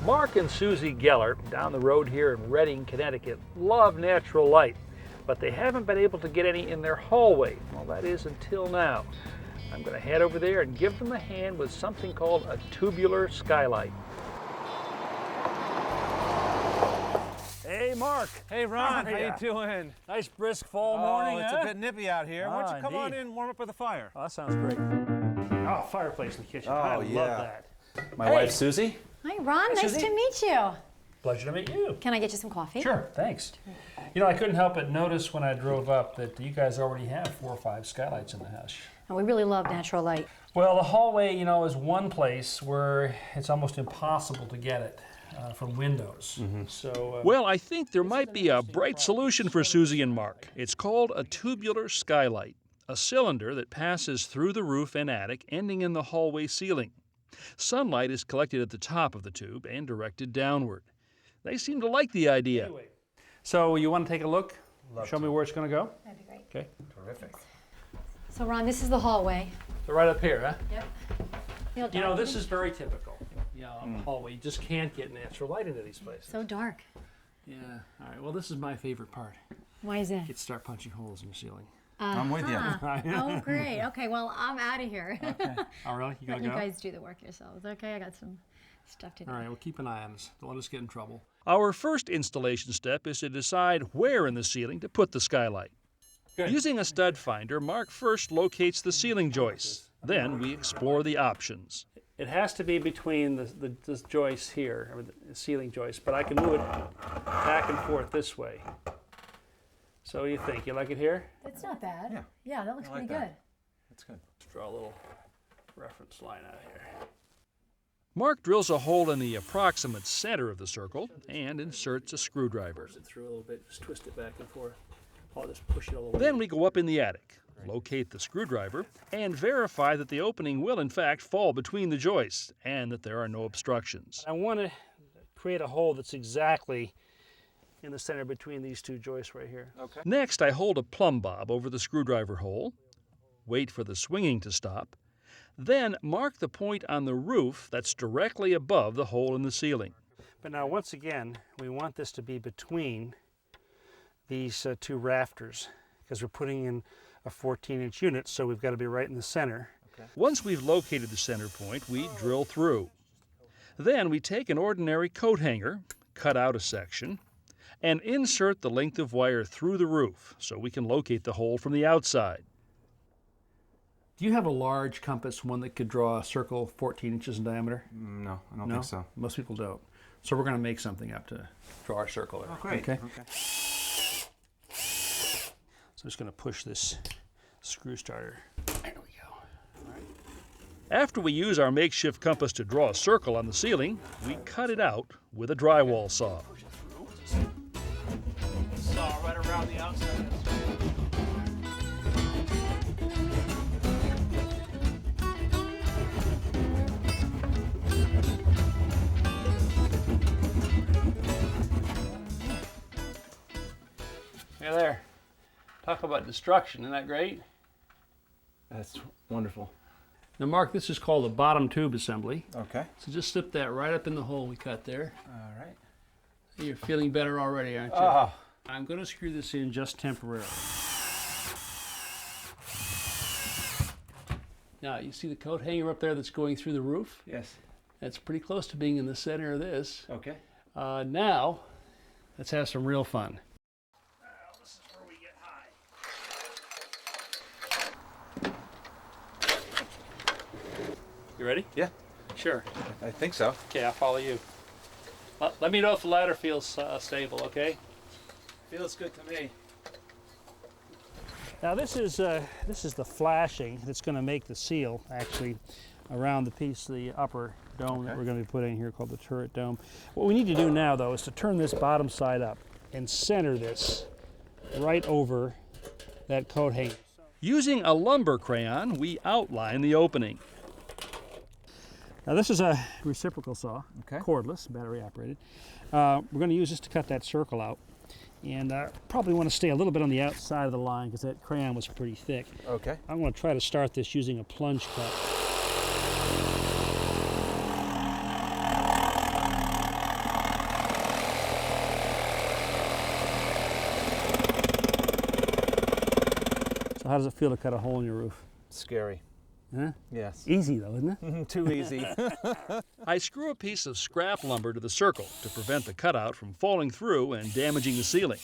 Mark and Suzy Galler down the road here in Redding, Connecticut love natural light, but they haven't been able to get any in their hallway. Well, that is until now. I'm going to head over there and give them a hand with something called a tubular skylight. Hey, Mark. Hey, Ron. How you doing? Nice brisk fall morning, it's huh? a bit nippy out here. Why don't you come on in and warm up by the fire? Oh, that sounds great. Oh, fireplace in the kitchen. I love that. My wife, Suzy. Hi, Ron. Nice to meet you. Pleasure to meet you. Can I get you some coffee? Sure, thanks. You know, I couldn't help but notice when I drove up that you guys already have 4 or 5 skylights in the house. And we really love natural light. Well, the hallway, you know, is one place where it's almost impossible to get it from windows. Well, I think there might be a bright solution for Suzy and Mark. It's called a tubular skylight, a cylinder that passes through the roof and attic, ending in the hallway ceiling. Sunlight is collected at the top of the tube and directed downward. They seem to like the idea. Anyway, so you want to take a look? Show me where it's going to go? That'd be great. Okay. Terrific. So, Ron, this is the hallway. So right up here, huh? Yep. You know, this is very typical. Yeah, hallway. You just can't get natural light into these places. So dark. Yeah. All right. Well, this is my favorite part. Why is that? You start punching holes in the ceiling. I'm with you. Oh, great. Okay, well, I'm out of here. Okay. Oh, really? You Let gotta you go? guys do the work yourselves. Okay, I got some stuff to do. All right. Well, keep an eye on us. Don't let us get in trouble. Our first installation step is to decide where in the ceiling to put the skylight. Good. Using a stud finder, Mark first locates the ceiling joists. Then we explore the options. It has to be between this joist here, or the ceiling joist, but I can move it back and forth this way. So what do you think? You like it here? It's not bad. Yeah. Yeah, that looks I like pretty that. good. That's good. Let's draw a little reference line out here. Mark drills a hole in the approximate center of the circle and inserts a screwdriver. Push it through a little bit, just twist it back and forth. I'll just push it all the way. Then we go up in the attic, locate the screwdriver, and verify that the opening will in fact fall between the joists and that there are no obstructions. I want to create a hole that's exactly in the center between these two joists right here. Okay. Next, I hold a plumb bob over the screwdriver hole, wait for the swinging to stop, then mark the point on the roof that's directly above the hole in the ceiling. But now, once again, we want this to be between these 2 rafters because we're putting in a 14-inch unit, so we've got to be right in the center. Once we've located the center point, we drill through. Then we take an ordinary coat hanger, cut out a section, and insert the length of wire through the roof so we can locate the hole from the outside. Do you have a large compass, one that could draw a circle 14 inches in diameter? No, I don't think so. Most people don't. So we're going to make something up to draw our circle there. Oh, great. Okay. So I'm just going to push this screw starter. There we go. All right. After we use our makeshift compass to draw a circle on the ceiling, we cut it out with a drywall saw. Push it through. Saw right around the outside. Yeah, there. Talk about destruction, isn't that great? That's wonderful. Now, Mark, this is called the bottom tube assembly. Okay. So just slip that right up in the hole we cut there. All right. You're feeling better already, aren't you? Oh. I'm going to screw this in just temporarily. Now, you see the coat hanger up there that's going through the roof? Yes. That's pretty close to being in the center of this. Okay. Now, let's have some real fun. This is where we get high. You ready? Yeah. Sure. I think so. Okay, I'll follow you. Let me know if the ladder feels stable, okay? Feels good to me. Now this is the flashing that's going to make the seal actually around the piece, the upper dome that we're going to be putting here called the turret dome. What we need to do now though is to turn this bottom side up and center this right over that coat hanger. Using a lumber crayon, we outline the opening. Now this is a reciprocal saw, Okay. cordless, battery operated. We're going to use this to cut that circle out. And probably want to stay a little bit on the outside of the line because that crayon was pretty thick. Okay. I'm going to try to start this using a plunge cut. how does it feel to cut a hole in your roof? Scary. Huh? Yes. Easy though, isn't it? Too easy. I screw a piece of scrap lumber to the circle to prevent the cutout from falling through and damaging the ceiling.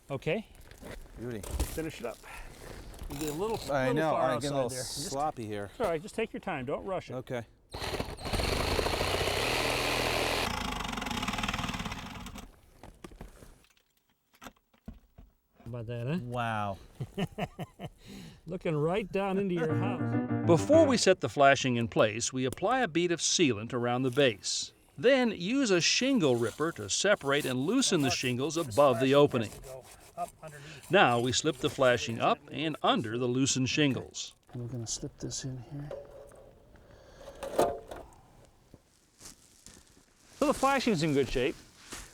Okay, Beauty. finish it up. You'll be a little, I know. far I outside get a little there. sloppy here. It's all right, just take your time. Don't rush it. Okay. How about that, huh? Wow. Looking right down into your house. Before we set the flashing in place, we apply a bead of sealant around the base. Then use a shingle ripper to separate and loosen the shingles above the opening. Go up underneath. Now we slip the flashing up and under the loosened shingles. We're going to slip this in here. So the flashing's in good shape.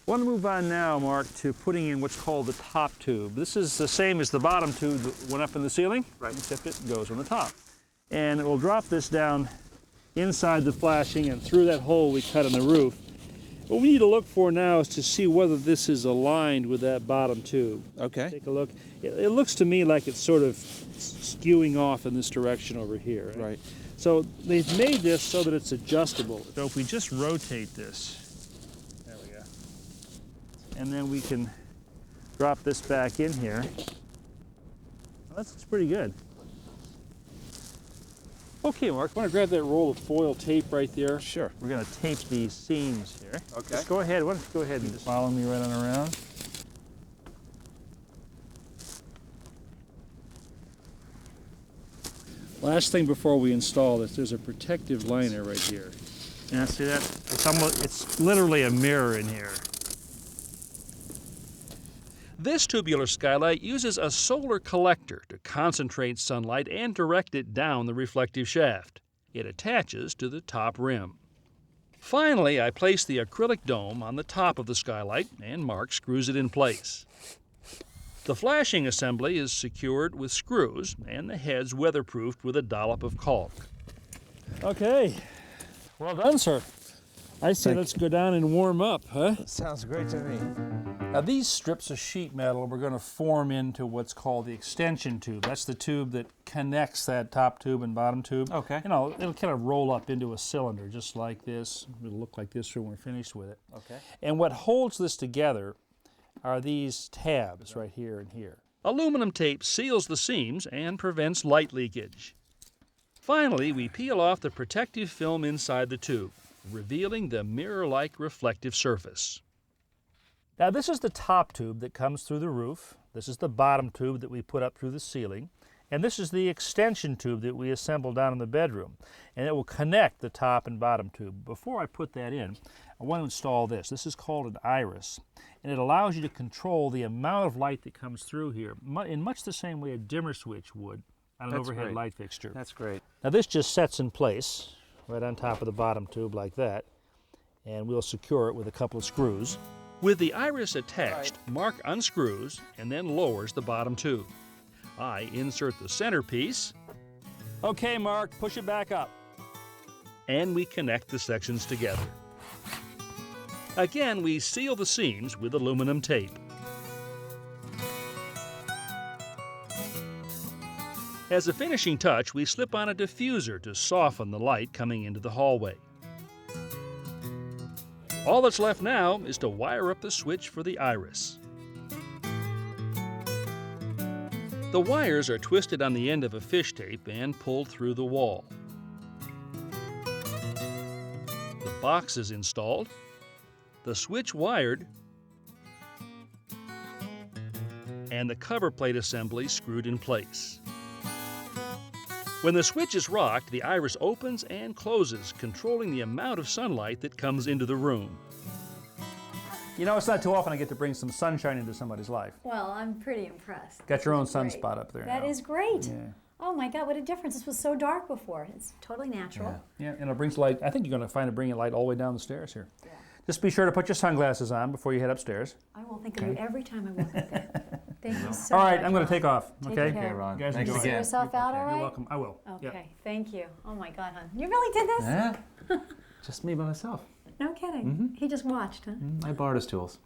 I want to move on now, Mark, to putting in what's called the top tube. This is the same as the bottom tube that went up in the ceiling, right, except it goes on the top. And we'll drop this down inside the flashing and through that hole we cut in the roof. What we need to look for now is to see whether this is aligned with that bottom tube. Okay. Take a look. It looks to me like it's sort of skewing off in this direction over here. Right. So they've made this so that it's adjustable. So if we just rotate this, there we go, and then we can drop this back in here. Well, that's pretty good. Okay, Mark, I want to grab that roll of foil tape right there. Sure. We're going to tape these seams here. Okay. Just go ahead. Why don't you go ahead and just follow me right on around. Last thing before we install this, there's a protective liner right here. Yeah, see that? It's literally a mirror in here. This tubular skylight uses a solar collector to concentrate sunlight and direct it down the reflective shaft. It attaches to the top rim. Finally, I place the acrylic dome on the top of the skylight and Mark screws it in place. The flashing assembly is secured with screws and the head's weatherproofed with a dollop of caulk. Okay, well done, sir. I say let's go down and warm up, huh? Sounds great to me. Now these strips of sheet metal we're going to form into what's called the extension tube. That's the tube that connects that top tube and bottom tube. Okay. You know, it'll kind of roll up into a cylinder just like this. It'll look like this when we're finished with it. Okay. And what holds this together are these tabs right here and here. Aluminum tape seals the seams and prevents light leakage. Finally, we peel off the protective film inside the tube, revealing the mirror-like reflective surface. Now this is the top tube that comes through the roof. This is the bottom tube that we put up through the ceiling. And this is the extension tube that we assemble down in the bedroom. And it will connect the top and bottom tube. Before I put that in, I want to install this. This is called an iris. And it allows you to control the amount of light that comes through here in much the same way a dimmer switch would on an That's overhead great. light fixture. That's great. Now this just sets in place right on top of the bottom tube like that. And we'll secure it with a couple of screws. With the iris attached, Mark unscrews and then lowers the bottom tube. I insert the centerpiece, Okay, Mark, push it back up. and we connect the sections together. Again, we seal the seams with aluminum tape. As a finishing touch, we slip on a diffuser to soften the light coming into the hallway. All that's left now is to wire up the switch for the iris. The wires are twisted on the end of a fish tape and pulled through the wall. The box is installed, the switch wired, and the cover plate assembly screwed in place. When the switch is rocked, the iris opens and closes, controlling the amount of sunlight that comes into the room. You know, it's not too often I get to bring some sunshine into somebody's life. Well, I'm pretty impressed. Got your own Great. sunspot up there That now. is great. Yeah. Oh my God, what a difference. This was so dark before. It's totally natural. Yeah, and it brings light. I think you're going to find it bringing light all the way down the stairs here. Yeah. Just be sure to put your sunglasses on before you head upstairs. I will think of you every time I walk up there. Thank you so All right, much. I'm going to take off. Take Okay. care. Okay, Ron. You guys Thanks enjoy. See again. yourself out all You're right? welcome. I will. Okay, Yep. thank you. Oh my God, hon. You really did this? Yeah. Just me by myself. No kidding. He just watched, huh? I borrowed his tools.